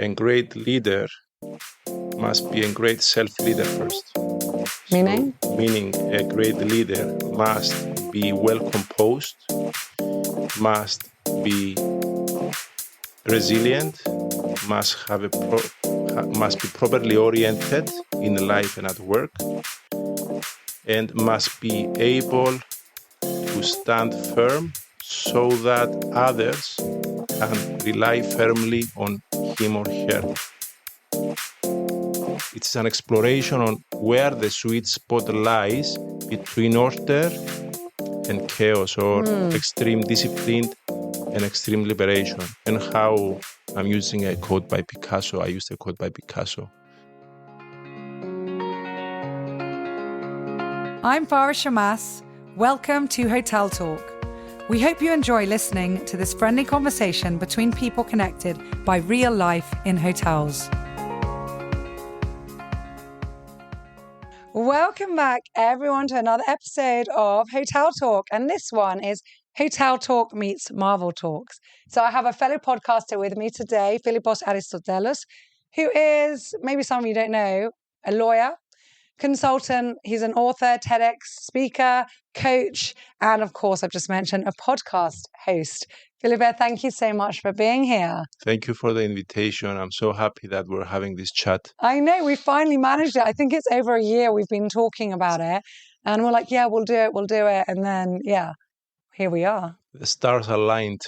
a great leader must be a great self-leader first. Meaning? So, meaning a great leader must be well composed, must be resilient, must be properly oriented in life and at work, and must be able to stand firm so that others can rely firmly on him or her. It's an exploration on where the sweet spot lies between order and chaos, or extreme discipline and extreme liberation, and how I'm using a quote by Picasso. I used a quote by Picasso. I'm Farah Shammas. Welcome to Hotel Talk. We hope you enjoy listening to this friendly conversation between people connected by real life in hotels. Welcome back, everyone, to another episode of Hotel Talk. And this one is Hotel Talk meets Marvel Talks. So I have a fellow podcaster with me today, Philippos Aristotelous, who is, maybe some of you don't know, a lawyer, consultant. He's an author, TedX speaker, coach, and of course, I've just mentioned a podcast host. Philippe, thank you so much for being here. Thank you for the invitation. I'm so happy that we're having this chat. I know, we finally managed it. I think it's over a year we've been talking about it. And we're like, yeah, we'll do it. And then, yeah, here we are. The stars aligned.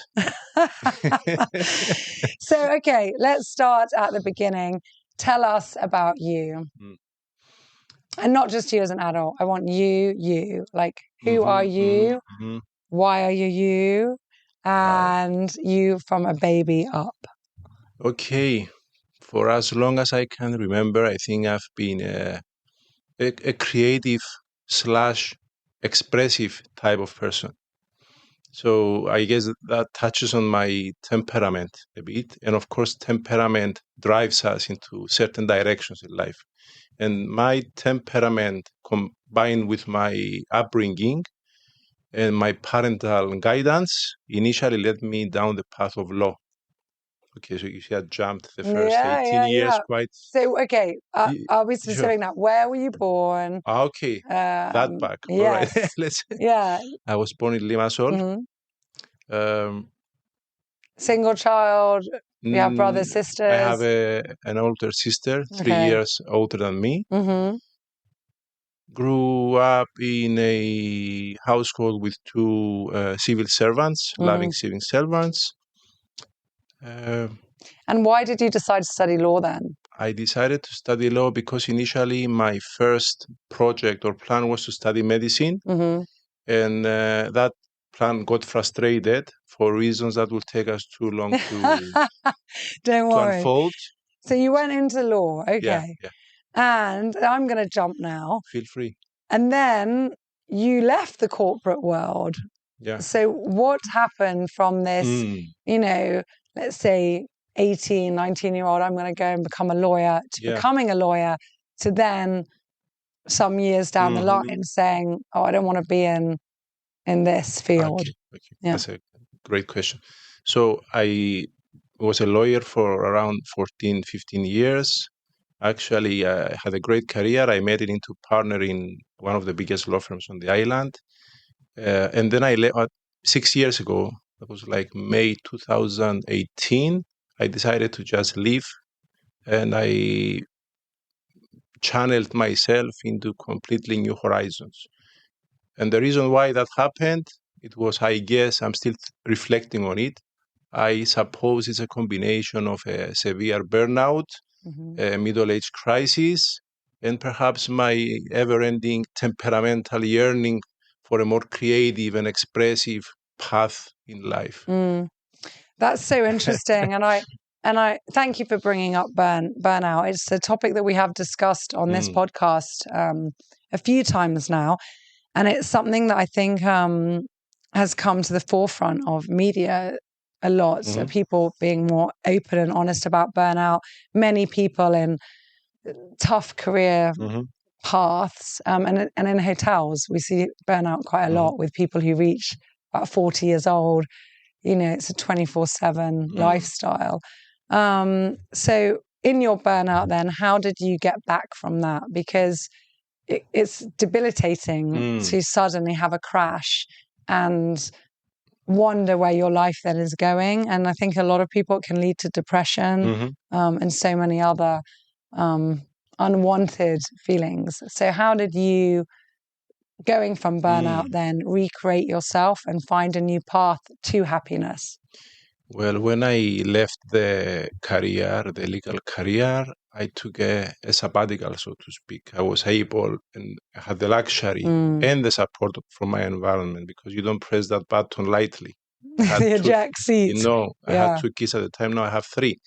So, okay, let's start at the beginning. Tell us about you. And not just you as an adult. I want you. Like, who are you? Why are you? And you from a baby up. Okay. For as long as I can remember, I think I've been a creative / expressive type of person. So I guess that touches on my temperament a bit. And of course, temperament drives us into certain directions in life. And my temperament combined with my upbringing and my parental guidance initially led me down the path of law. Okay, so you see I jumped the first 18 years quite. So, okay, are we specific now? Where were you born? Okay, that back. Yes. All right. Yeah. I was born in Limassol. Single child? You have brothers, sisters? I have an older sister, 3 years older than me. Grew up in a household with two civil servants, loving civil servants. And why did you decide to study law then? I decided to study law because initially my first project or plan was to study medicine. And that plan got frustrated for reasons that will take us too long to, Don't worry. Unfold. So you went into law, okay. Yeah. And I'm going to jump now. Feel free. And then you left the corporate world. Yeah. So what happened from this, let's say 18, 19-year-old, I'm going to go and become a lawyer, to becoming a lawyer, to then some years down the line saying, oh, I don't want to be in this field? Okay. Yeah. That's a great question. So I was a lawyer for around 14, 15 years. Actually, I had a great career. I made it into partner in one of the biggest law firms on the island. And then I left 6 years ago. That was like May 2018. I decided to just leave. And I channeled myself into completely new horizons. And the reason why that happened, it was, I guess, I'm still reflecting on it. I suppose it's a combination of a severe burnout, a middle-age crisis, and perhaps my ever-ending temperamental yearning for a more creative and expressive path in life. That's so interesting. And I thank you for bringing up burnout. It's a topic that we have discussed on this podcast a few times now. And it's something that I think has come to the forefront of media a lot. So people being more open and honest about burnout. Many people in tough career paths. And in hotels, we see burnout quite a lot with people who reach about 40 years old. It's a 24/7 lifestyle. So in your burnout, then, how did you get back from that? Because it's debilitating to suddenly have a crash and wonder where your life then is going. And I think a lot of people, it can lead to depression and so many other unwanted feelings. So how did you, going from burnout, then recreate yourself and find a new path to happiness? Well, when I left the legal career, I took a sabbatical, so to speak. I was able and I had the luxury and the support from my environment, because you don't press that button lightly. I had The eject seat. I had 2 kids at the time. Now I have 3.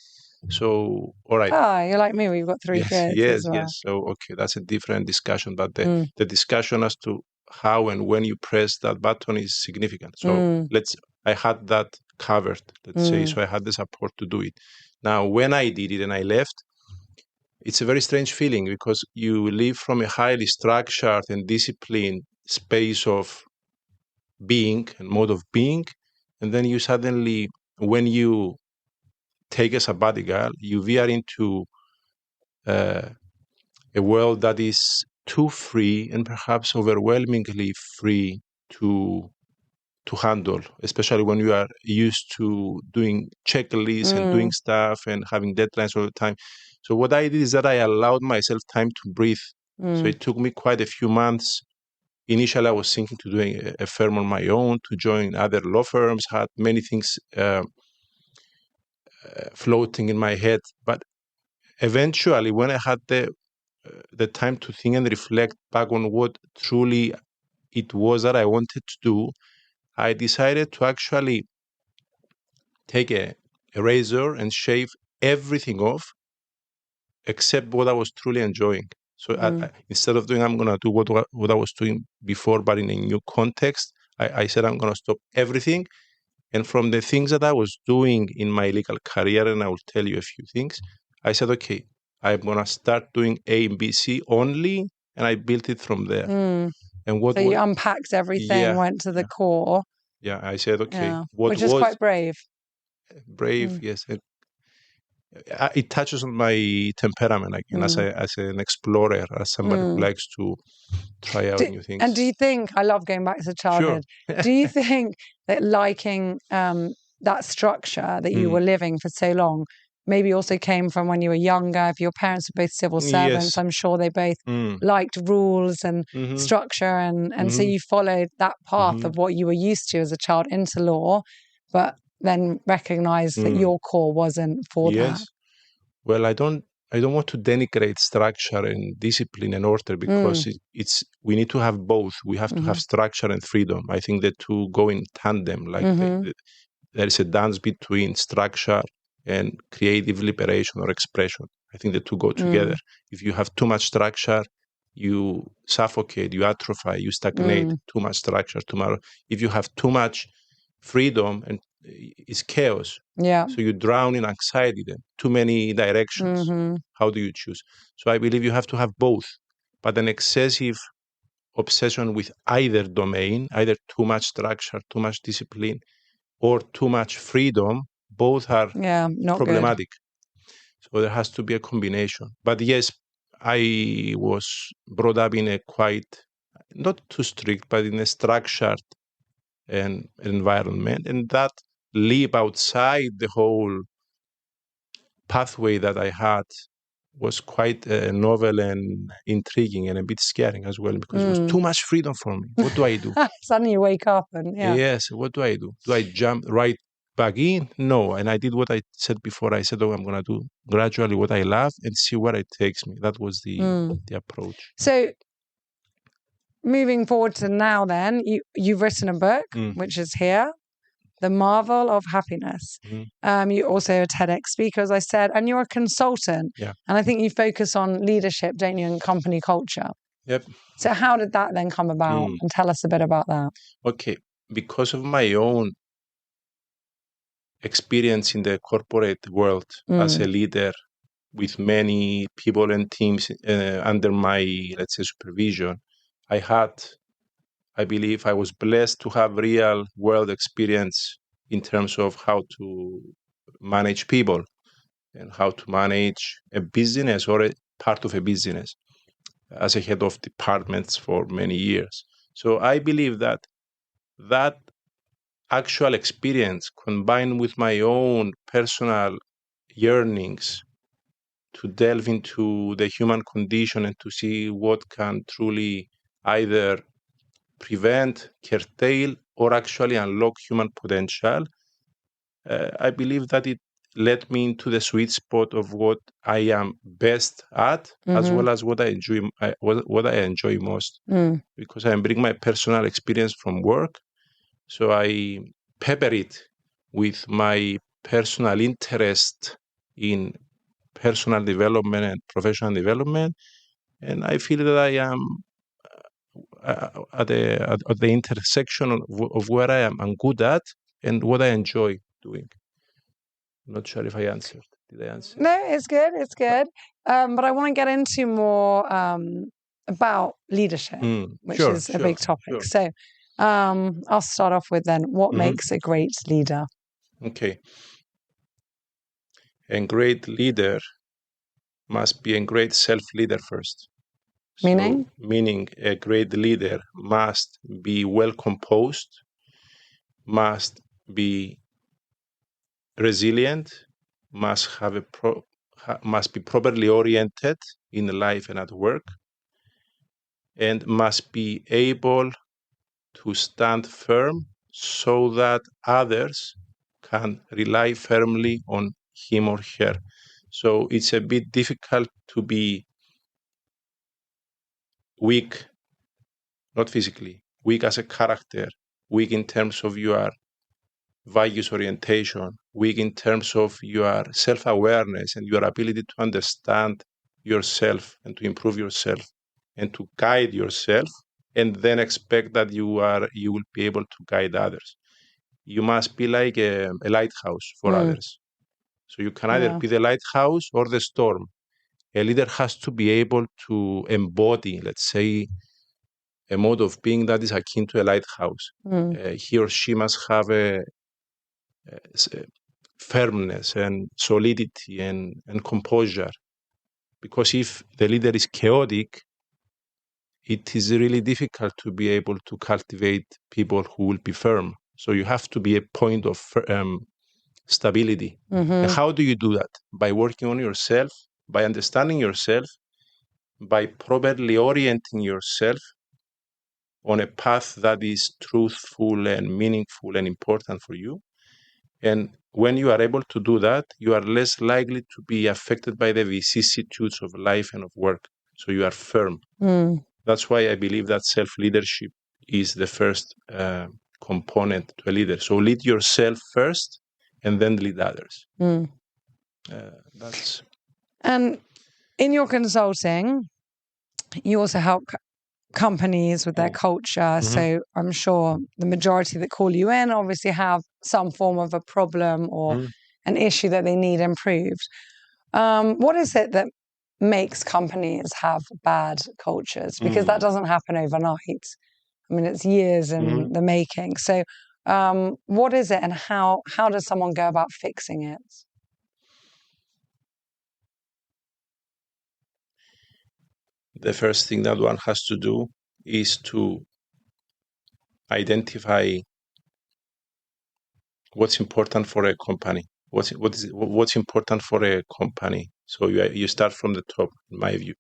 So, all right. You're like me. We've got 3 kids as well. Yes. So, okay, that's a different discussion. But the discussion as to how and when you press that button is significant. So I had that covered, let's say. So I had the support to do it. Now, when I did it and I left, it's a very strange feeling, because you leave from a highly structured and disciplined space of being and mode of being, and then you suddenly, when you take a sabbatical, you veer into a world that is too free and perhaps overwhelmingly free to handle, especially when you are used to doing checklists and doing stuff and having deadlines all the time. So what I did is that I allowed myself time to breathe. So it took me quite a few months. Initially, I was thinking to doing a firm on my own, to join other law firms, had many things floating in my head. But eventually, when I had the time to think and reflect back on what truly it was that I wanted to do, I decided to actually take a razor and shave everything off except what I was truly enjoying. So instead of doing, I'm going to do what I was doing before, but in a new context, I said I'm going to stop everything. And from the things that I was doing in my legal career, and I will tell you a few things, I said, okay, I'm going to start doing A and B, C only, and I built it from there. And so you unpacked everything, went to the core. Yeah, I said, okay, which is quite brave. Brave, yes. It touches on my temperament, again, as an explorer, as somebody who likes to try out new things. And do you think, I love going back to childhood, do you think that liking that structure that you were living for so long maybe also came from when you were younger? If your parents were both civil servants, I'm sure they both liked rules and structure, and so you followed that path of what you were used to as a child into law, but then recognized that your core wasn't for that. Well, I don't want to denigrate structure and discipline and order, because we need to have both. We have to have structure and freedom. I think the two go in tandem. Like there is a dance between structure and creative liberation or expression. I think the two go together. If you have too much structure, you suffocate, you atrophy, you stagnate. Too much structure, if you have too much freedom, and it's chaos. So you drown in anxiety then. Too many directions. How do you choose? So I believe you have to have both. But an excessive obsession with either domain, either too much structure, too much discipline, or too much freedom, both are not problematic. Good. So there has to be a combination. But yes, I was brought up in a quite, not too strict, but in a structured and environment, and that leap outside the whole pathway that I had was quite novel and intriguing and a bit scaring as well, because it was too much freedom for me. What do I do? Suddenly you wake up and yes, what do I do? Do I jump right back in? No. And I did what I said before. I said, I'm going to do gradually what I love and see where it takes me. That was the approach. So moving forward to now, then, you've written a book, which is here, The Marvel of Happiness. You're also a TEDx speaker, as I said, and you're a consultant. And I think you focus on leadership, don't you, and company culture. Yep. So how did that then come about? And tell us a bit about that. Okay. Because of my own experience in the corporate world as a leader, with many people and teams under my, let's say, supervision, I believe I was blessed to have real world experience in terms of how to manage people. and how to manage a business or a part of a business as a head of departments for many years. So I believe that that actual experience combined with my own personal yearnings to delve into the human condition and to see what can truly either prevent, curtail, or actually unlock human potential, I believe that it led me into the sweet spot of what I am best at, as well as what I enjoy, what I enjoy most, because I bring my personal experience from work. So I pepper it with my personal interest in personal development and professional development, and I feel that I am at the intersection of where I'm good at and what I enjoy doing. I'm not sure if I answered. Did I answer? No, it's good. It's good. But I want to get into more about leadership, which Sure, is a big topic. sure. So I'll start off with then what makes a great leader? Okay. A great leader must be a great self-leader first. Meaning? So, meaning a great leader must be well composed, must be resilient, must have must be properly oriented in life and at work, and must be able to stand firm so that others can rely firmly on him or her. So it's a bit difficult to be weak, not physically, weak as a character, weak in terms of your values orientation, weak in terms of your self-awareness and your ability to understand yourself and to improve yourself and to guide yourself, and then expect that you will be able to guide others. You must be like a lighthouse for others. So you can either be the lighthouse or the storm. A leader has to be able to embody, let's say, a mode of being that is akin to a lighthouse. He or she must have a firmness and solidity and composure. Because if the leader is chaotic, it is really difficult to be able to cultivate people who will be firm. So you have to be a point of stability. And how do you do that? By working on yourself, by understanding yourself, by properly orienting yourself on a path that is truthful and meaningful and important for you. And when you are able to do that, you are less likely to be affected by the vicissitudes of life and of work. So you are firm. That's why I believe that self-leadership is the first component to a leader. So lead yourself first and then lead others. And in your consulting, you also help companies with their culture. So I'm sure the majority that call you in obviously have some form of a problem or an issue that they need improved. What is it that makes companies have bad cultures? Because that doesn't happen overnight. I mean, it's years in the making. So what is it and how does someone go about fixing it? The first thing that one has to do is to identify what's important for a company. What's important for a company? So you start from the top, in my view.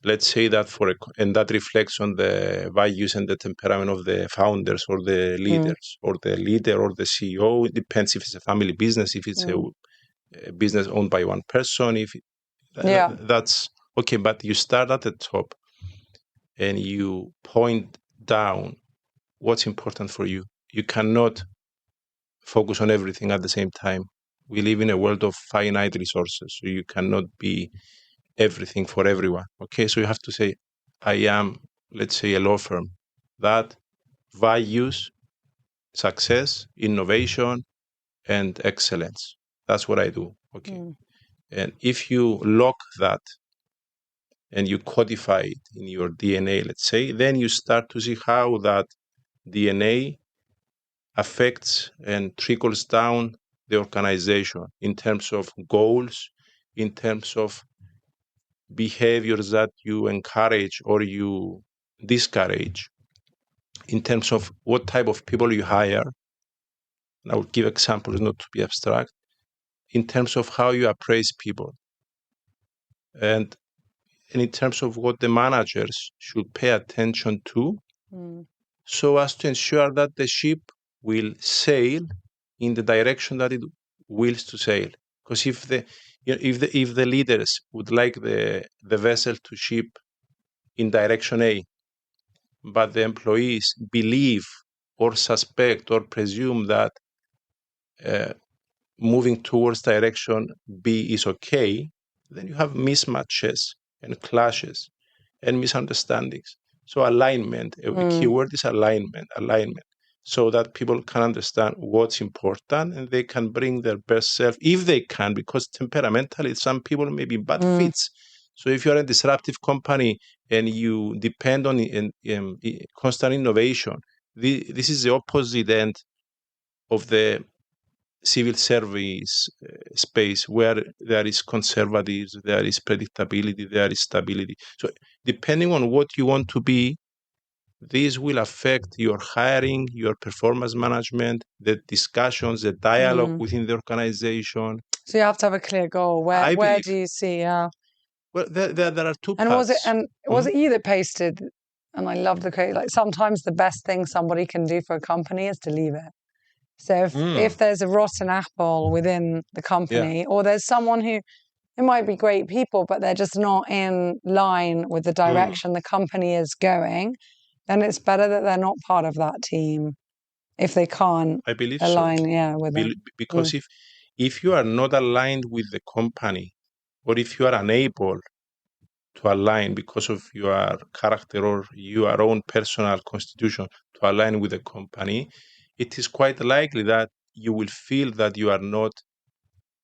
Let's say that and that reflects on the values and the temperament of the founders or the leaders, or the leader or the CEO. It depends if it's a family business, if it's a business owned by one person. That's okay. But you start at the top and you point down what's important for you. You cannot focus on everything at the same time. We live in a world of finite resources, so you cannot be everything for everyone. Okay, so you have to say, I am, let's say, a law firm that values success, innovation, and excellence. That's what I do. Okay. And if you lock that and you codify it in your DNA, let's say, then you start to see how that DNA affects and trickles down the organization in terms of goals, in terms of behaviors that you encourage or you discourage, in terms of what type of people you hire. And I will give examples not to be abstract, in terms of how you appraise people, and in terms of what the managers should pay attention to, so as to ensure that the ship will sail in the direction that it wills to sail. Because if the leaders would like the vessel to ship in direction A, but the employees believe or suspect or presume that moving towards direction B is okay, then you have mismatches and clashes and misunderstandings. So alignment, a key word is alignment, so that people can understand what's important and they can bring their best self if they can, because temperamentally some people may be bad fits. So if you're a disruptive company and you depend on constant innovation, this is the opposite end of the civil service space, where there is conservatism, there is predictability, there is stability. So depending on what you want to be, this will affect your hiring, your performance management, the discussions, the dialogue within the organization. So you have to have a clear goal. Where do you see? Well, there are two and paths. Was it you that pasted? And I love the quote. Like, sometimes the best thing somebody can do for a company is to leave it. So if there's a rotten apple within the company, or there's someone who, it might be great people, but they're just not in line with the direction the company is going, then it's better that they're not part of that team if they can't I believe align, so. with it. Because if you are not aligned with the company, or if you are unable to align because of your character or your own personal constitution to align with the company, it is quite likely that you will feel that you are not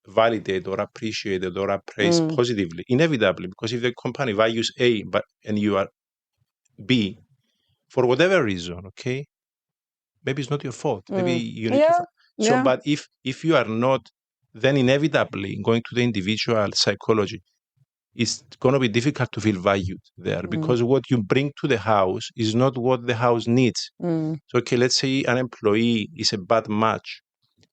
validated or appreciated or appraised positively, inevitably, because if the company values A and you are B, for whatever reason, okay, maybe it's not your fault. Maybe you need to. So, but if you are not, then inevitably going to the individual psychology, it's going to be difficult to feel valued there, because what you bring to the house is not what the house needs. So, okay, let's say an employee is a bad match.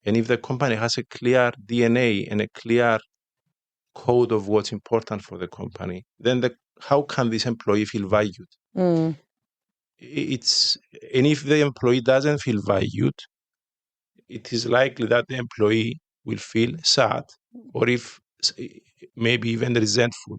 And if the company has a clear DNA and a clear code of what's important for the company, then how can this employee feel valued? And if the employee doesn't feel valued, it is likely that the employee will feel sad, or if maybe even resentful,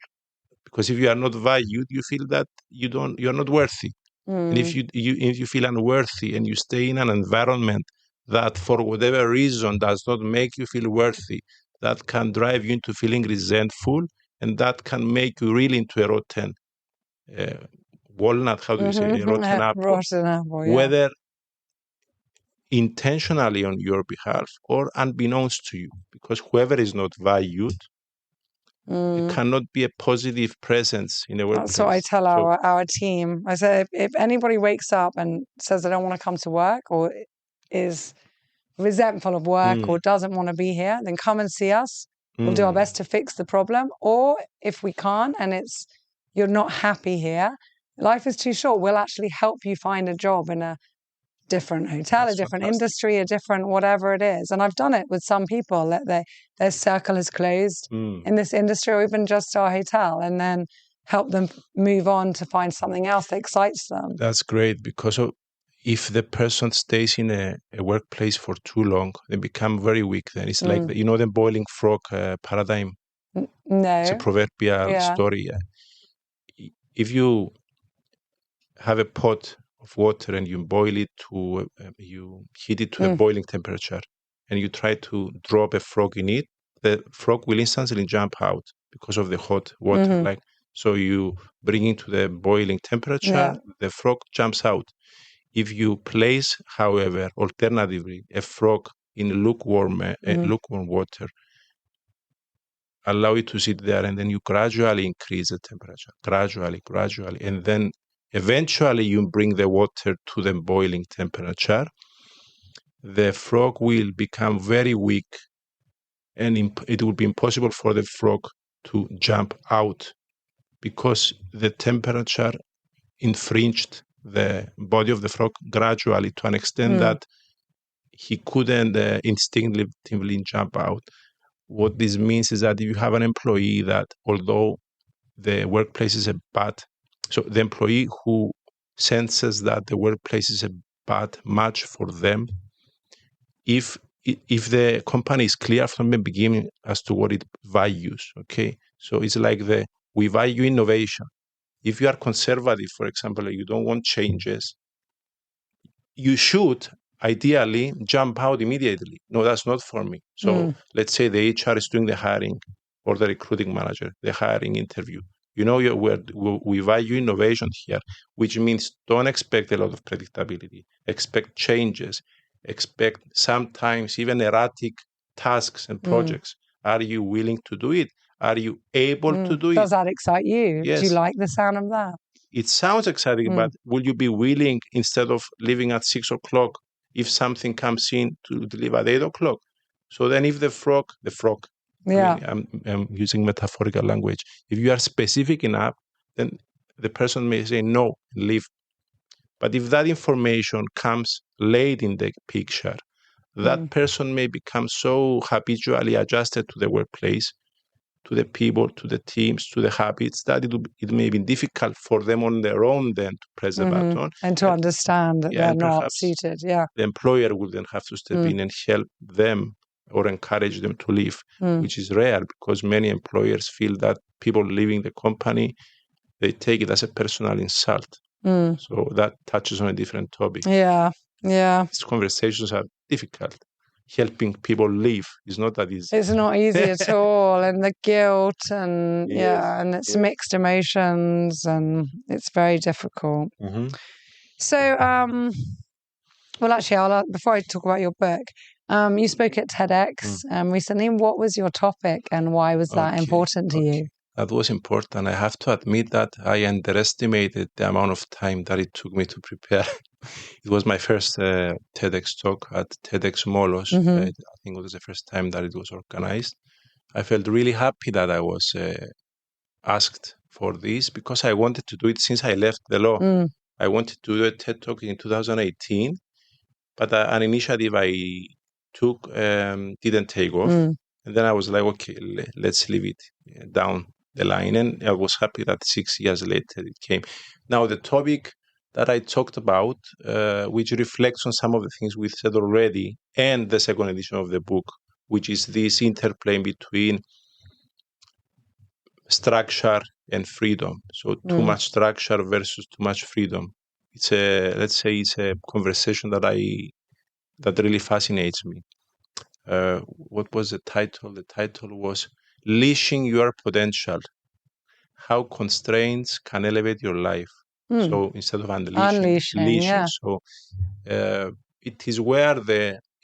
because if you are not valued, you feel that you're not worthy. And if you feel unworthy and you stay in an environment that for whatever reason does not make you feel worthy, that can drive you into feeling resentful, and that can make you really into a rotten walnut, how do you say, a rotten apple, whether intentionally on your behalf or unbeknownst to you, because whoever is not valued, it cannot be a positive presence in a workplace. That's what I tell our team. I say, if anybody wakes up and says they don't want to come to work, or is resentful of work, or doesn't want to be here, then come and see us. We'll do our best to fix the problem. Or if we can't, and you're not happy here, life is too short, we'll actually help you find a job in a different hotel, a different industry, a different whatever it is. And I've done it with some people that their circle is closed in this industry, or even just our hotel, and then help them move on to find something else that excites them. That's great, because if the person stays in a workplace for too long, they become very weak. Then it's like the boiling frog paradigm. No, it's a proverbial story. If you have a pot of water and you boil it you heat it to a boiling temperature, and you try to drop a frog in it, the frog will instantly jump out because of the hot water. So you bring it to the boiling temperature, the frog jumps out. If you place, however, alternatively, a frog in lukewarm water, allow it to sit there, and then you gradually increase the temperature, gradually, and then eventually you bring the water to the boiling temperature, the frog will become very weak and it would be impossible for the frog to jump out because the temperature infringed the body of the frog gradually to an extent that he couldn't instinctively jump out. What this means is that if you have an employee that, although the workplace is a bad, so the employee who senses that the workplace is a bad match for them, if the company is clear from the beginning as to what it values, okay? So it's like we value innovation. If you are conservative, for example, you don't want changes, you should ideally jump out immediately. No, that's not for me. So let's say the HR is doing the hiring or the recruiting manager, the hiring interview. You know, we value innovation here, which means don't expect a lot of predictability. Expect changes. Expect sometimes even erratic tasks and projects. Are you willing to do it? Are you able to do it? Does that excite you? Yes. Do you like the sound of that? It sounds exciting, but will you be willing, instead of leaving at 6 o'clock, if something comes in, to leave at 8 o'clock? So then if the frog, yeah. I mean, I'm using metaphorical language. If you are specific enough, then the person may say no, leave. But if that information comes late in the picture, that person may become so habitually adjusted to the workplace, to the people, to the teams, to the habits, that it may be difficult for them on their own then to press the button. And to understand that they're not suited. Yeah. The employer will then have to step in and help them or encourage them to leave, which is rare because many employers feel that people leaving the company, they take it as a personal insult. So that touches on a different topic. Yeah. Yeah. These conversations are difficult. Helping people leave is not that easy. It's not easy at all. And the guilt and and it's mixed emotions and it's very difficult. So, well, actually, before I talk about your book, you spoke at TedX recently. What was your topic and why was that important to you? That was important. I have to admit that I underestimated the amount of time that it took me to prepare. It was my first TEDx talk at TEDx Molos. I think it was the first time that it was organized. I felt really happy that I was asked for this because I wanted to do it since I left the law. I wanted to do a TED talk in 2018, but an initiative I took didn't take off. And then I was like, okay, let's leave it down the line. And I was happy that 6 years later it came. Now, the topic that I talked about, which reflects on some of the things we've said already, and the second edition of the book, which is this interplay between structure and freedom. So too much structure versus too much freedom. It's let's say it's a conversation that really fascinates me. What was the title? The title was Leashing Your Potential, How Constraints Can Elevate Your Life. So instead of unleashing, leashing. So it is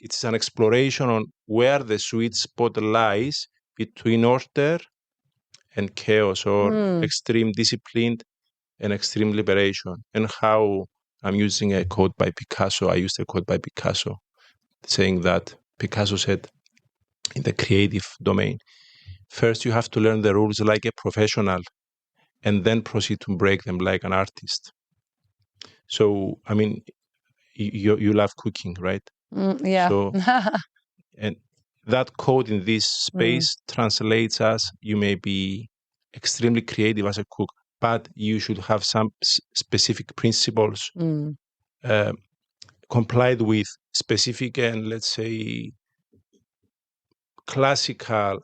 it's an exploration on where the sweet spot lies between order and chaos, or extreme discipline and extreme liberation, and how I'm using a quote by Picasso. I used a quote by Picasso saying that Picasso said in the creative domain, first you have to learn the rules like a professional and then proceed to break them like an artist. So, I mean, you love cooking, right? Yeah. So, and that quote in this space translates as you may be extremely creative as a cook, but you should have some specific principles complied with specific and, let's say, classical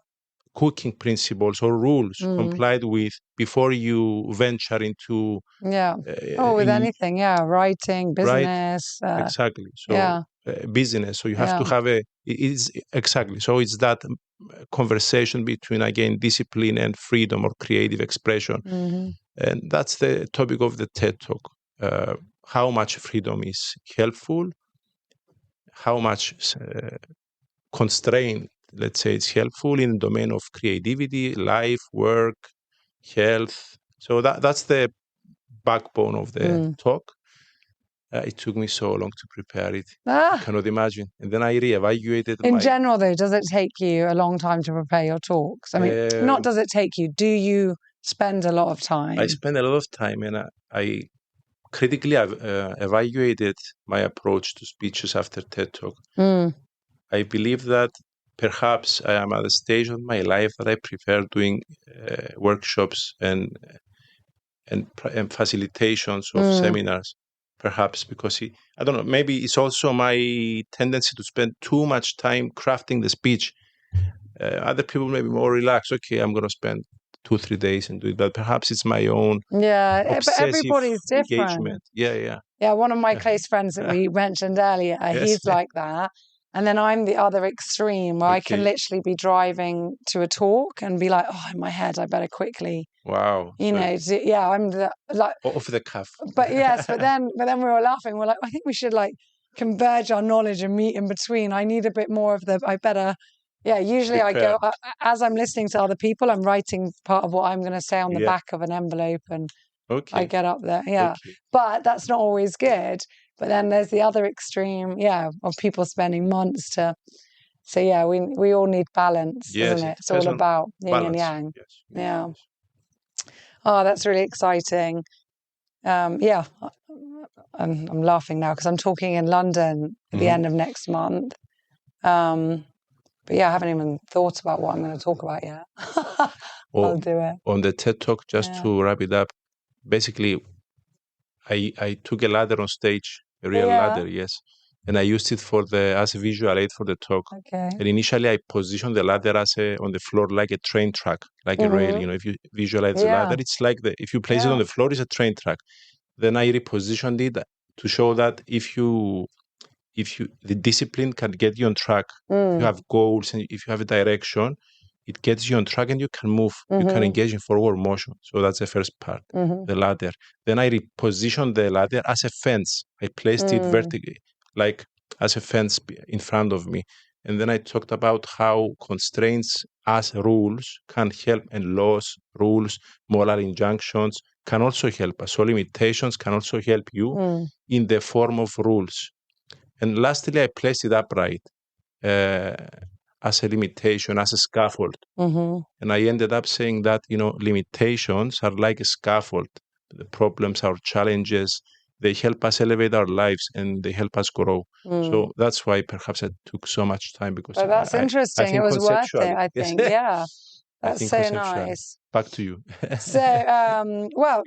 cooking principles or rules complied with before you venture into with anything, writing, business, right? Exactly. So business. So you have to have exactly. So it's that conversation between, again, discipline and freedom or creative expression, and that's the topic of the TED Talk. How much freedom is helpful? How much constraint, let's say, it's helpful in the domain of creativity, life, work, health. So that's the backbone of the talk. It took me so long to prepare it. Ah. I cannot imagine. And then I reevaluated In general, though, does it take you a long time to prepare your talks? I mean, not does it take you, do you spend a lot of time? I spend a lot of time, and I critically evaluated my approach to speeches after TED Talk. I believe that perhaps I am at a stage of my life that I prefer doing workshops and facilitations of seminars, perhaps because I don't know, maybe it's also my tendency to spend too much time crafting the speech. Other people may be more relaxed. Okay, I'm going to spend 2-3 days and do it, but perhaps it's my own but everybody's different. Engagement. Yeah. One of my close friends that we mentioned earlier, he's like that. And then I'm the other extreme where I can literally be driving to a talk and be like, oh, in my head, I better quickly. Wow. I'm the like off the cuff. But yes, but then we were laughing. We're like, I think we should like converge our knowledge and meet in between. I need a bit more of I better. Yeah, usually prepare. I go as I'm listening to other people, I'm writing part of what I'm going to say on the back of an envelope, and I get up there. Yeah, but that's not always good. But then there's the other extreme, of people spending months to. So yeah, we all need balance, isn't it? It's all about yin and yang. Yes. Oh, that's really exciting. I'm laughing now because I'm talking in London at the end of next month. But I haven't even thought about what I'm going to talk about yet. I'll do it. On the TED Talk, just to wrap it up, basically, I took a ladder on stage, a real ladder, yes. And I used it as a visual aid for the talk. Okay. And initially, I positioned the ladder on the floor like a train track, like a rail. If you visualize the ladder, it's like if you place it on the floor, it's a train track. Then I repositioned it to show that if the discipline can get you on track, if you have goals and if you have a direction, it gets you on track and you can move. You can engage in forward motion. So that's the first part, the ladder. Then I repositioned the ladder as a fence. I placed it vertically, like as a fence in front of me. And then I talked about how constraints as rules can help, and laws, rules, moral injunctions can also help us. So limitations can also help you in the form of rules. And lastly, I placed it upright as a limitation, as a scaffold. And I ended up saying that, limitations are like a scaffold. The problems, our challenges, they help us elevate our lives and they help us grow. So that's why perhaps it took so much time, because that's interesting. It was worth it, I think. Yeah. That's so nice. Back to you. So,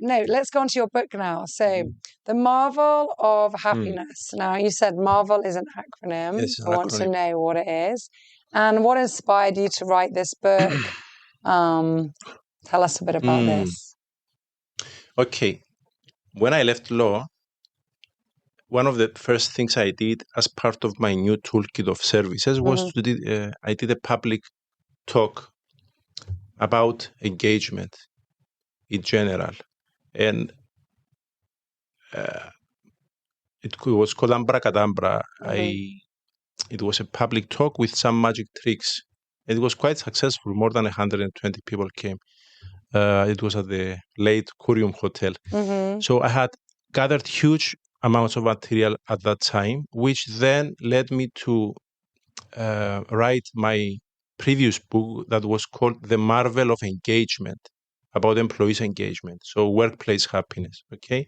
let's go on to your book now. So, The Marvel of Happiness. Now, you said Marvel is an acronym. Yes, I want to know what it is. And what inspired you to write this book? Tell us a bit about this. Okay. When I left law, one of the first things I did as part of my new toolkit of services was I did a public talk about engagement in general. And it was called Abracadabra. It was a public talk with some magic tricks. It was quite successful. More than 120 people came. It was at the late Curium Hotel. So I had gathered huge amounts of material at that time, which then led me to write my previous book that was called The Marvel of Engagement, about employees' engagement, so workplace happiness, okay?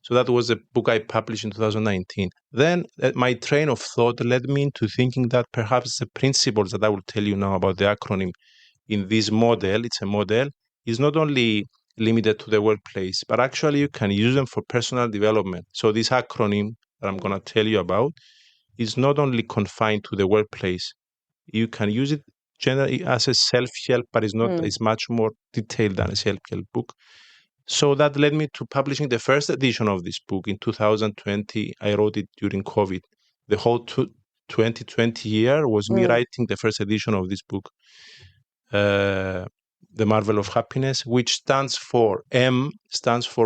So that was the book I published in 2019. Then my train of thought led me into thinking that perhaps the principles that I will tell you now about the acronym in this model, it's a model, is not only limited to the workplace, but actually you can use them for personal development. So this acronym that I'm going to tell you about is not only confined to the workplace. You can use it generally as a self-help, but it's much more detailed than a self-help book. So that led me to publishing the first edition of this book in 2020. I wrote it during COVID. The whole 2020 year was me writing the first edition of this book, The Marvel of Happiness, which stands for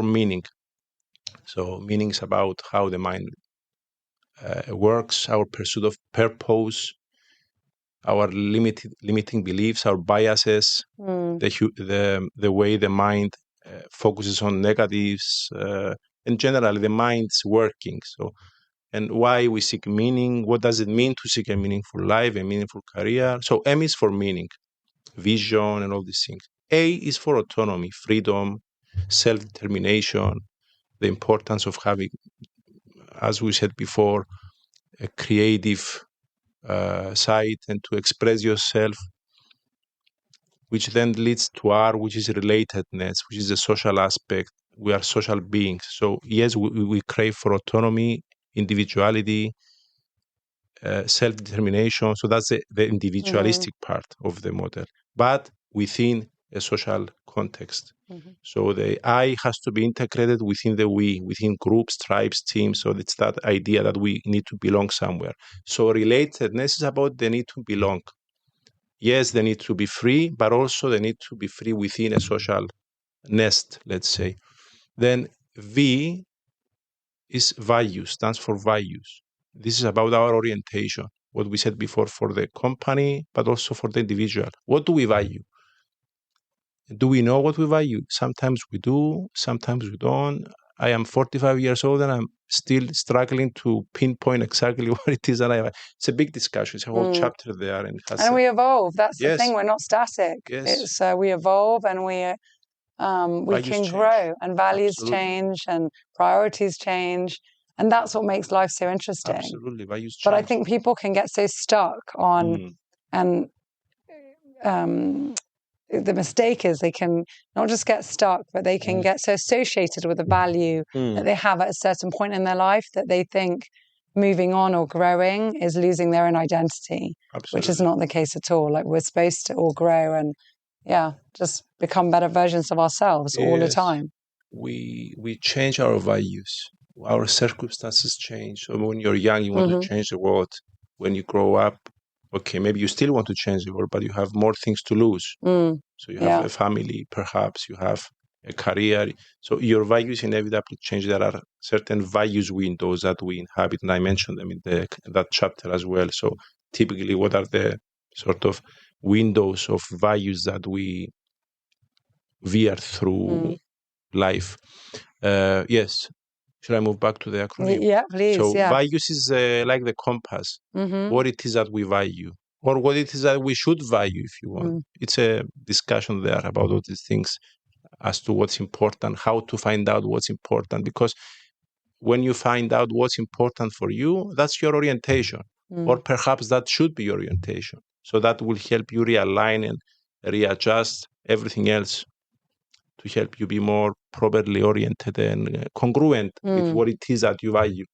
meaning. So meaning is about how the mind works, our pursuit of purpose, our limiting beliefs, our biases, the way the mind focuses on negatives, and generally the mind's working. So, and why we seek meaning, what does it mean to seek a meaningful life, a meaningful career? So M is for meaning, vision, and all these things. A is for autonomy, freedom, self-determination, the importance of having, as we said before, a creative side and to express yourself, which then leads to R, which is relatedness, which is the social aspect. We are social beings. So yes, we crave for autonomy, individuality, self-determination. So that's the individualistic part of the model, but within a social context. So the I has to be integrated within the we, within groups, tribes, teams. So it's that idea that we need to belong somewhere. So relatedness is about the need to belong. Yes, they need to be free, but also they need to be free within a social nest, let's say. Then V is values, stands for values. This is about our orientation, what we said before for the company, but also for the individual. What do we value? Do we know what we value? Sometimes we do, sometimes we don't. I am 45 years old and I'm still struggling to pinpoint exactly what it is that I value. It's a big discussion. It's a whole chapter there. And we evolve. That's the Yes. thing. We're not static. Yes. It's we evolve and we Values can change. grow and values Absolutely. change and priorities change. And that's what makes life so interesting. Absolutely. Values change. But I think people can get so stuck on, and the mistake is they can not just get stuck, but they can get so associated with a value that they have at a certain point in their life that they think moving on or growing is losing their own identity, which is not the case at all. Like we're supposed to all grow and just become better versions of ourselves all the time. We change our values. Our circumstances change. So when you're young, you want to change the world. When you grow up, okay, maybe you still want to change the world, but you have more things to lose. So you have a family, perhaps you have a career. So your values inevitably change. There are certain values windows that we inhabit, and I mentioned them in that chapter as well. So typically, what are the sort of windows of values that we veer through life? Yes. Should I move back to the acronym? Yeah, please. So values is like the compass. What it is that we value, or what it is that we should value, if you want. It's a discussion there about all these things as to what's important, how to find out what's important. Because when you find out what's important for you, that's your orientation, or perhaps that should be your orientation. So that will help you realign and readjust everything else to help you be more properly oriented and congruent with what it is that you value.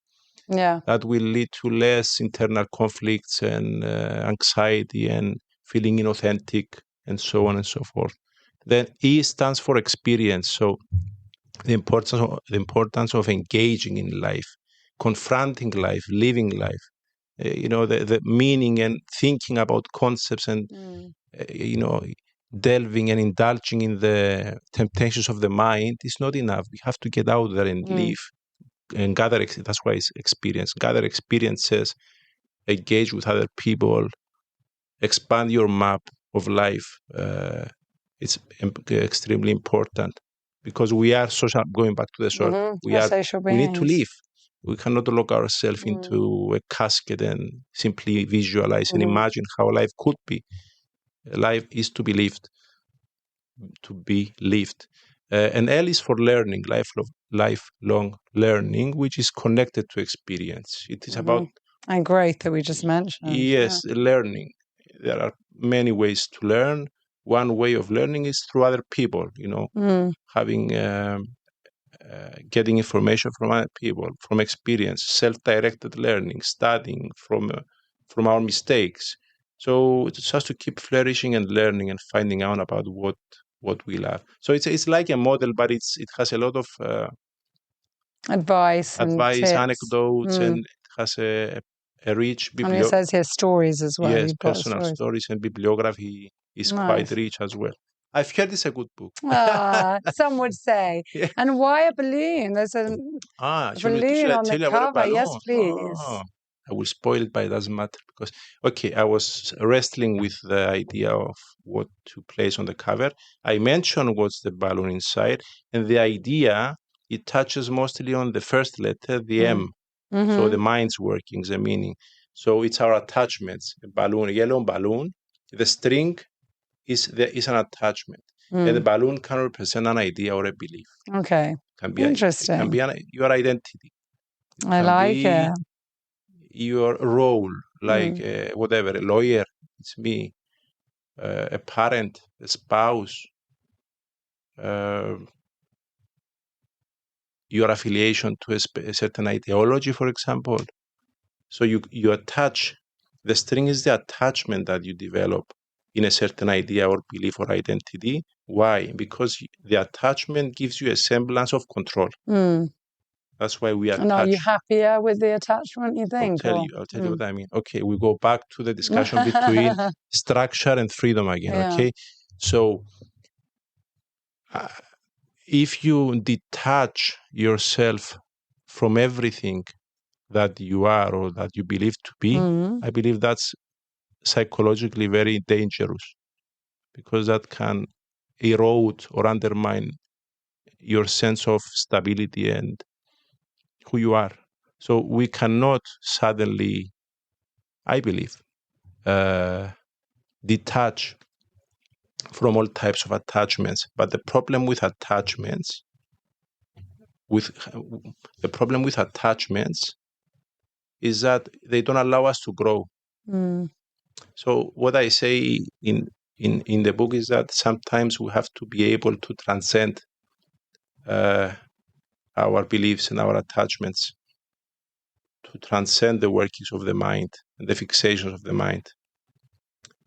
That will lead to less internal conflicts and anxiety and feeling inauthentic and so on and so forth. Then E stands for experience. So the importance of engaging in life, confronting life, living life. The meaning and thinking about concepts and delving and indulging in the temptations of the mind is not enough. We have to get out there and live and gather. That's why it's experience. Gather experiences, engage with other people, expand your map of life. It's extremely important because we are social. Going back to the short, we need to live. We cannot lock ourselves into a casket and simply visualize and imagine how life could be. Life is to be lived. And L is for learning, lifelong learning, which is connected to experience. It is about and growth that we just mentioned. Yes, learning. There are many ways to learn. One way of learning is through other people. Having getting information from other people, from experience, self-directed learning, studying from our mistakes. So it's just to keep flourishing and learning and finding out about what we love. So it's like a model, but it has a lot of advice, anecdotes, and it has a rich bibliography. And it says here stories as well. Yes, personal stories and bibliography is quite rich as well. I've heard it's a good book. Some would say. And why a balloon? There's a balloon on the cover. Yes, please. I will spoil it, but it doesn't matter because, I was wrestling with the idea of what to place on the cover. I mentioned what's the balloon inside, and the idea it touches mostly on the first letter, the M. So the mind's workings, the meaning. So it's our attachments. A balloon, a yellow balloon. The string is an attachment, and the balloon can represent an idea or a belief. Okay. Interesting. It can be your identity. I like it. Your role, like whatever, a lawyer, it's me, a parent, a spouse, your affiliation to a certain ideology, for example. So you attach, the string is the attachment that you develop in a certain idea or belief or identity. Why? Because the attachment gives you a semblance of control. That's why we attach. And are you happier with the attachment, you think? I'll tell you what I mean. Okay, we go back to the discussion between structure and freedom again, okay? So if you detach yourself from everything that you are or that you believe to be, I believe that's psychologically very dangerous, because that can erode or undermine your sense of stability and who you are. So we cannot suddenly, I believe, detach from all types of attachments. But the problem with attachments, is that they don't allow us to grow. So what I say in the book is that sometimes we have to be able to transcend our beliefs and our attachments, to transcend the workings of the mind and the fixations of the mind.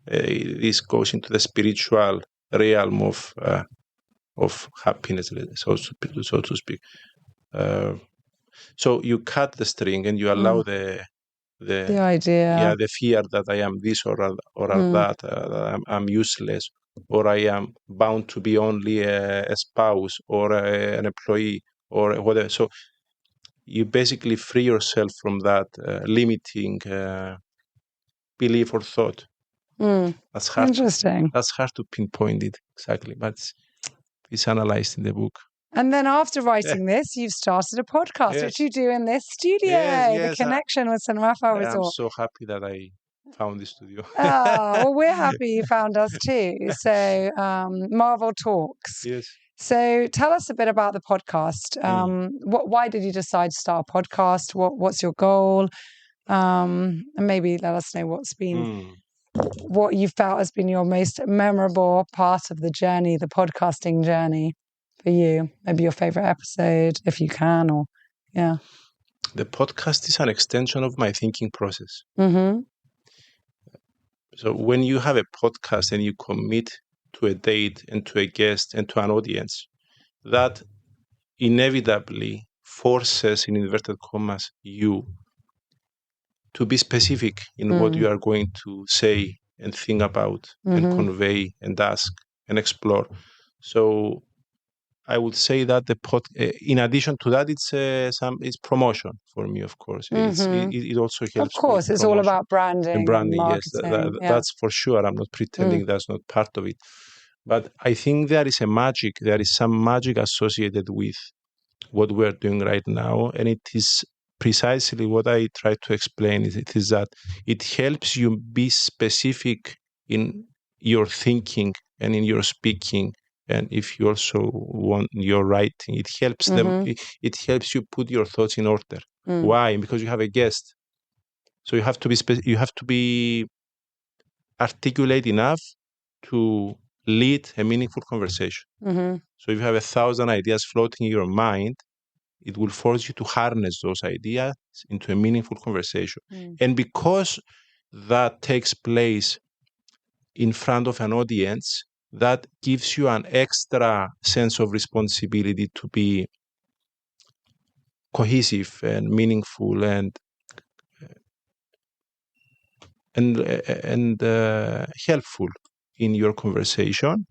This goes into the spiritual realm of happiness, so to speak. So you cut the string and you allow the idea, the fear that I am this or that, I'm useless, or I am bound to be only a spouse or an employee or whatever. So you basically free yourself from that limiting belief or thought. That's hard. Interesting. That's hard to pinpoint it exactly, but it's analyzed in the book. And then after writing this, you've started a podcast, which you do in this studio, the connection with St Raphael Resort. I'm so happy that I found this studio. Well, we're happy you found us too. So, Marvel Talks. Yes. So tell us a bit about the podcast. Why did you decide to start a podcast? What's your goal? And maybe let us know what you felt has been your most memorable part of the journey, the podcasting journey for you. Maybe your favorite episode, if you can, or The podcast is an extension of my thinking process. So when you have a podcast and you commit to a date and to a guest and to an audience, that inevitably forces, in inverted commas, you to be specific in what you are going to say and think about and convey and ask and explore. So I would say that in addition to that, it's promotion for me, of course. It also helps. Of course, it's all about branding. And branding, yes, that's for sure. I'm not pretending that's not part of it. But I think there is some magic associated with what we're doing right now. And it is precisely what I try to explain. It is that it helps you be specific in your thinking and in your speaking. And if you also want your writing, it helps them. It helps you put your thoughts in order. Why? Because you have a guest, so you have to be articulate enough to lead a meaningful conversation. So if you have 1,000 ideas floating in your mind, it will force you to harness those ideas into a meaningful conversation. And because that takes place in front of an audience, that gives you an extra sense of responsibility to be cohesive and meaningful and helpful in your conversation,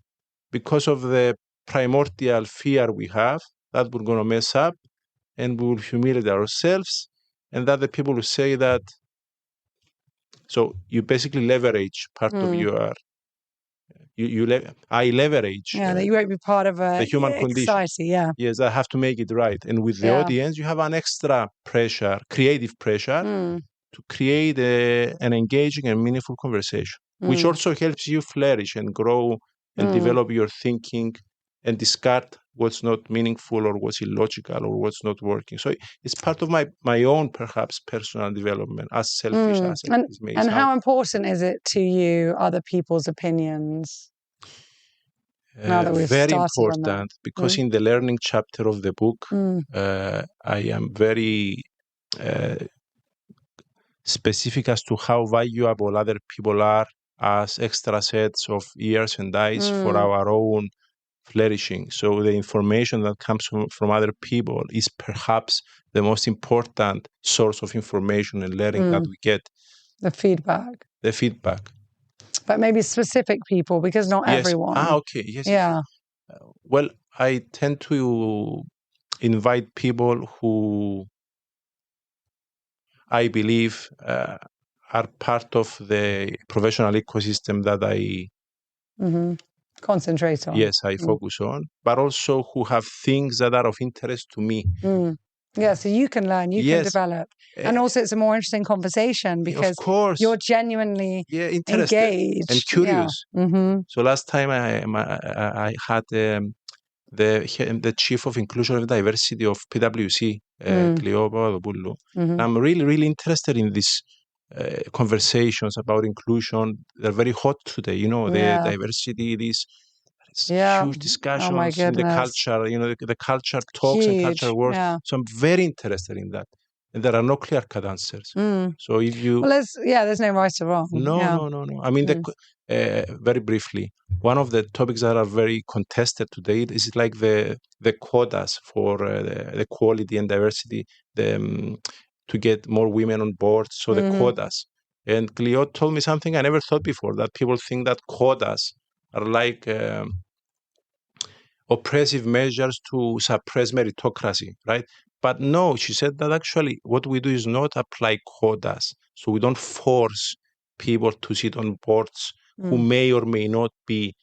because of the primordial fear we have that we're going to mess up and we will humiliate ourselves, and that the people will say that. So you basically leverage part of I leverage that you won't be part of the human condition. society. Yeah. Yes, I have to make it right. And with the audience, you have an extra pressure, creative pressure, to create an engaging and meaningful conversation, which also helps you flourish and grow and develop your thinking and discard what's not meaningful or what's illogical or what's not working. So it's part of my own, perhaps, personal development, as selfish as it may sound. And how important is it to you, other people's opinions? Now that we've very started important, on that. because in the learning chapter of the book, I am very specific as to how valuable other people are as extra sets of ears and eyes for our own flourishing. So the information that comes from other people is perhaps the most important source of information and learning that we get. The feedback. The feedback. But maybe specific people, because not everyone. Okay. Yes. Yeah. Well, I tend to invite people who I believe are part of the professional ecosystem that I concentrate on. Yes, I focus on, but also who have things that are of interest to me. Yeah, so you can learn, you can develop. And also it's a more interesting conversation because you're genuinely interested engaged and curious. So last time I had the chief of inclusion and diversity of PwC, Cleo Papadopoulou. I'm really, really interested in these conversations about inclusion. They're very hot today, the diversity, these huge discussions in the culture, the culture talks and culture wars. So I'm very interested in that. And there are no clear-cut answers. So if you... Well, there's no right or wrong. No. I mean, very briefly, one of the topics that are very contested today is like the quotas for the quality and diversity, to get more women on board. So the quotas. And Cleo told me something I never thought before, that people think that quotas are like oppressive measures to suppress meritocracy, right? But no, she said that actually what we do is not apply quotas. So we don't force people to sit on boards who may or may not be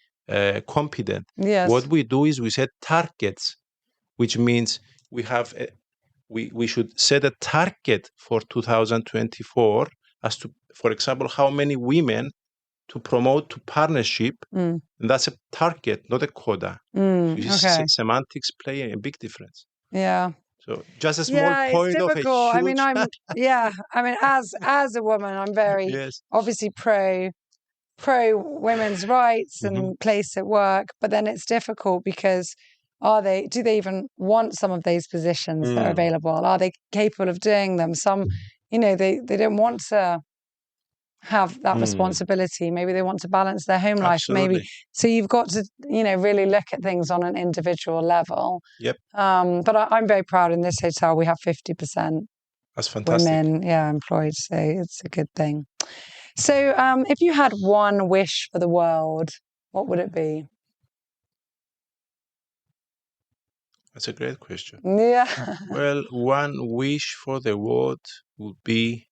competent. Yes. What we do is we set targets, which means we have we should set a target for 2024 as to, for example, how many women to promote to partnership, and that's a target, not a quota. Semantics play a big difference. Yeah. So just a small point it's of a difficult. huge... I mean, as a woman, I'm very obviously pro women's rights and place at work, but then it's difficult because do they even want some of those positions that are available? Are they capable of doing them? Some, they don't want to have that responsibility. Maybe they want to balance their home life. Maybe. So you've got to, really look at things on an individual level. Yep. But I'm very proud in this hotel we have 50% That's fantastic. women, employed. So it's a good thing. So if you had one wish for the world, what would it be? That's a great question. Yeah. Well, one wish for the world would be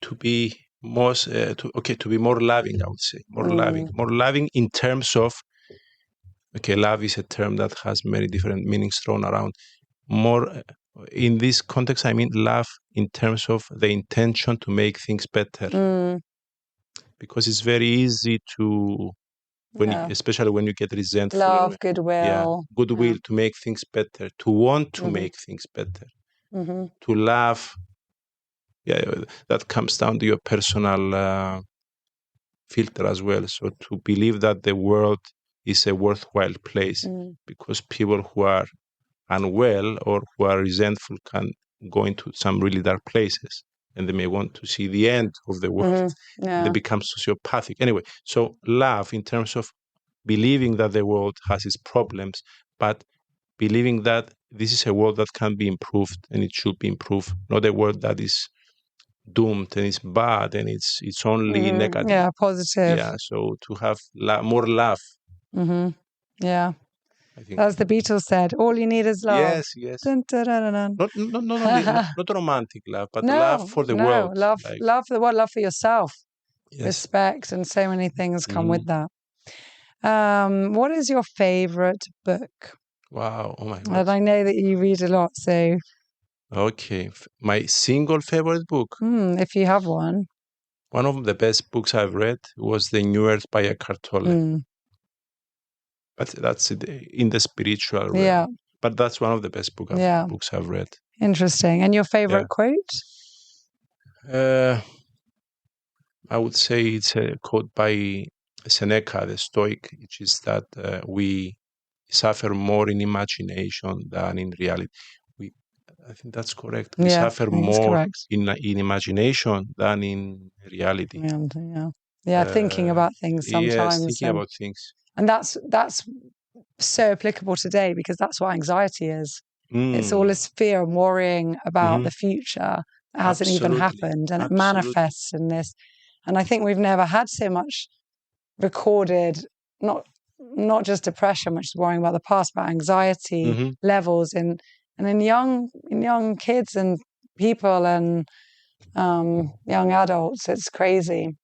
to be to be more loving, I would say. More loving in terms of, love is a term that has many different meanings thrown around. More in this context, I mean love in terms of the intention to make things better. Because it's very easy to, especially when you get resentful. Love, goodwill. Goodwill to make things better, to want to make things better, to love. That comes down to your personal filter as well. So to believe that the world is a worthwhile place, because people who are unwell or who are resentful can go into some really dark places, and they may want to see the end of the world. They become sociopathic. Anyway, so love in terms of believing that the world has its problems, but believing that this is a world that can be improved and it should be improved, not a world that is doomed and it's bad and it's only negative. Yeah, positive. Yeah, so to have more love. Yeah. I think as the Beatles said, all you need is love. Yes. Dun, dun, dun, dun. Not romantic love, but love for the world. Love for the world, love for yourself. Respect, and so many things come with that. What is your favorite book? Wow. Oh my And God. I know that you read a lot, so Okay. My single favorite book. if you have one. One of the best books I've read was The New Earth by Eckhart Tolle. That's in the spiritual realm. Yeah. But that's one of the best books I've read. Interesting. And your favorite quote? I would say it's a quote by Seneca, the Stoic, which is that we suffer more in imagination than in reality. I think that's correct. We suffer more in imagination than in reality. Thinking about things sometimes. Yes, thinking about things. And that's so applicable today because that's what anxiety is. It's all this fear and worrying about the future that hasn't even happened, and it manifests in this. And I think we've never had so much recorded, not just depression, which is worrying about the past, but anxiety levels in young kids and people and young adults. It's crazy.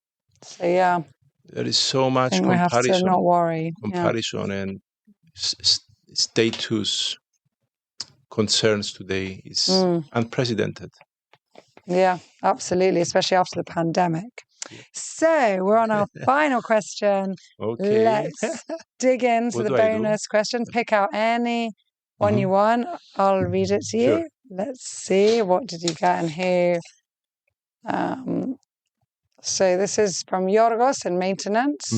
So there is so much comparison. We have to not worry. And status concerns today is unprecedented. Yeah, absolutely, especially after the pandemic. So we're on our final question. Okay. Let's dig into the bonus question. Pick out any one you want. I'll read it to you. Sure. Let's see. What did you get in here? So this is from Yorgos in maintenance.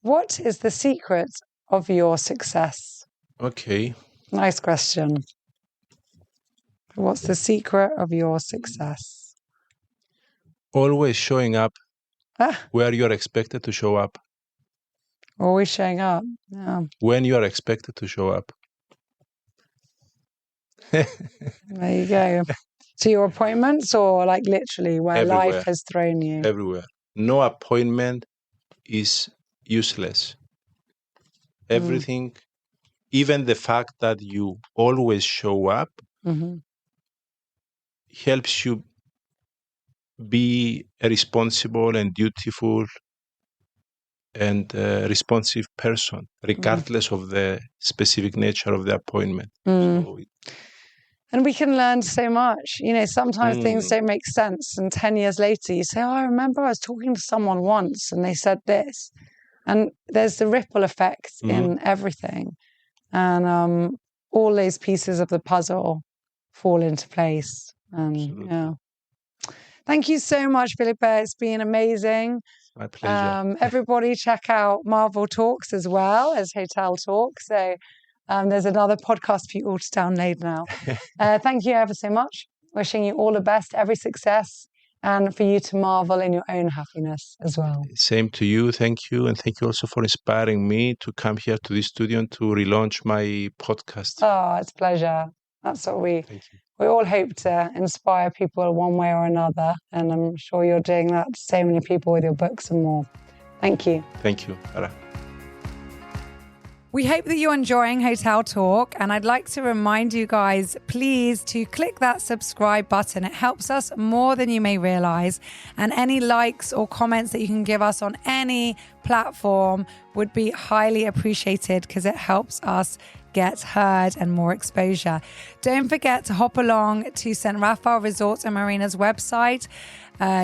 What is the secret of your success? Okay. Nice question. What's the secret of your success? Always showing up where you're expected to show up. Always showing up. Yeah. When you are expected to show up. There you go. To your appointments or like literally where everywhere. Life has thrown you? Everywhere. No appointment is useless. Everything, even the fact that you always show up, helps you be a responsible and dutiful and responsive person, regardless of the specific nature of the appointment. And we can learn so much. You know, sometimes things don't make sense. And 10 years later, you say, oh, I remember I was talking to someone once and they said this. And there's the ripple effect in everything. And all those pieces of the puzzle fall into place. And thank you so much, Philippo. It's been amazing. My pleasure. Everybody check out Marvel Talks as well as Hotel Talk. So there's another podcast for you all to download now. Thank you ever so much. Wishing you all the best, every success, and for you to marvel in your own happiness as well. Same to you. Thank you. And thank you also for inspiring me to come here to this studio and to relaunch my podcast. Oh, it's a pleasure. That's what we all hope to inspire people one way or another. And I'm sure you're doing that to so many people with your books and more. Thank you. Thank you, Farah. We hope that you're enjoying Hotel Talk, and I'd like to remind you guys, please, to click that subscribe button. It helps us more than you may realize, and any likes or comments that you can give us on any platform would be highly appreciated because it helps us get heard and more exposure. Don't forget to hop along to St Raphael Resort and Marina's website.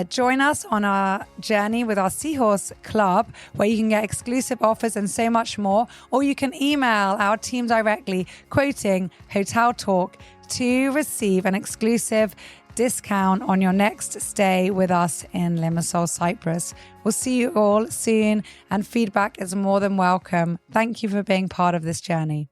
Join us on our journey with our Seahorse Club, where you can get exclusive offers and so much more. Or you can email our team directly, quoting Hotel Talk, to receive an exclusive discount on your next stay with us in Limassol, Cyprus. We'll see you all soon, and feedback is more than welcome. Thank you for being part of this journey.